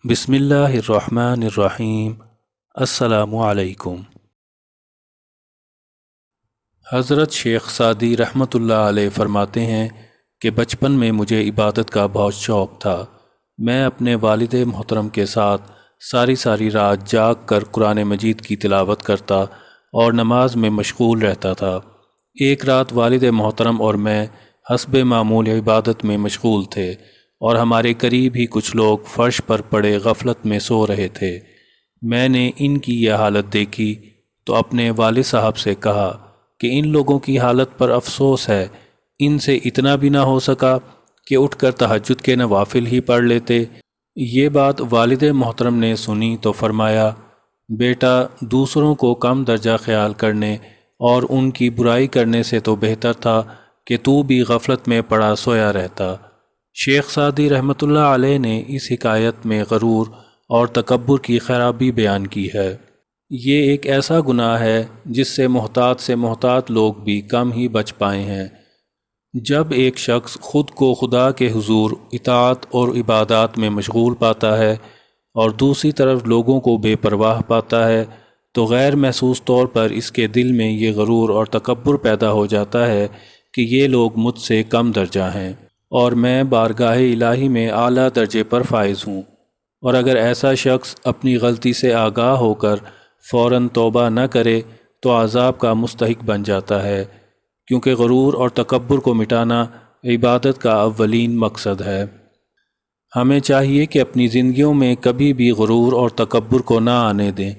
بسم اللہ الرحمن الرحیم۔ السلام علیکم۔ حضرت شیخ سعدی رحمۃ اللہ علیہ فرماتے ہیں کہ بچپن میں مجھے عبادت کا بہت شوق تھا۔ میں اپنے والد محترم کے ساتھ ساری رات جاگ کر قرآن مجید کی تلاوت کرتا اور نماز میں مشغول رہتا تھا۔ ایک رات والد محترم اور میں حسب معمول عبادت میں مشغول تھے اور ہمارے قریب ہی کچھ لوگ فرش پر پڑے غفلت میں سو رہے تھے۔ میں نے ان کی یہ حالت دیکھی تو اپنے والد صاحب سے کہا کہ ان لوگوں کی حالت پر افسوس ہے، ان سے اتنا بھی نہ ہو سکا کہ اٹھ کر تہجد کے نوافل ہی پڑھ لیتے۔ یہ بات والد محترم نے سنی تو فرمایا، بیٹا، دوسروں کو کم درجہ خیال کرنے اور ان کی برائی کرنے سے تو بہتر تھا کہ تو بھی غفلت میں پڑا سویا رہتا۔ شیخ سعدی رحمۃ اللہ علیہ نے اس حکایت میں غرور اور تکبر کی خرابی بیان کی ہے۔ یہ ایک ایسا گناہ ہے جس سے محتاط لوگ بھی کم ہی بچ پائے ہیں۔ جب ایک شخص خود کو خدا کے حضور اطاعت اور عبادات میں مشغول پاتا ہے اور دوسری طرف لوگوں کو بے پرواہ پاتا ہے تو غیر محسوس طور پر اس کے دل میں یہ غرور اور تکبر پیدا ہو جاتا ہے کہ یہ لوگ مجھ سے کم درجہ ہیں اور میں بارگاہ الہی میں اعلیٰ درجے پر فائز ہوں۔ اور اگر ایسا شخص اپنی غلطی سے آگاہ ہو کر فوراً توبہ نہ کرے تو عذاب کا مستحق بن جاتا ہے، کیونکہ غرور اور تکبر کو مٹانا عبادت کا اولین مقصد ہے۔ ہمیں چاہیے کہ اپنی زندگیوں میں کبھی بھی غرور اور تکبر کو نہ آنے دیں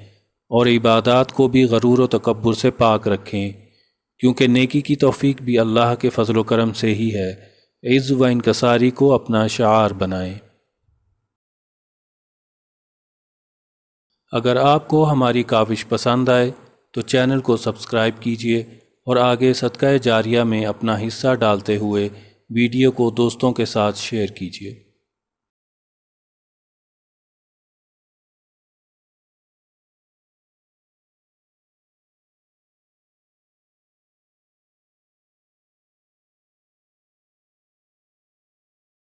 اور عبادات کو بھی غرور و تکبر سے پاک رکھیں، کیونکہ نیکی کی توفیق بھی اللہ کے فضل و کرم سے ہی ہے۔ عز و انکساری کو اپنا شعار بنائیں۔ اگر آپ کو ہماری کاوش پسند آئے تو چینل کو سبسکرائب کیجیے اور آگے صدقہ جاریہ میں اپنا حصہ ڈالتے ہوئے ویڈیو کو دوستوں کے ساتھ شیئر کیجیے۔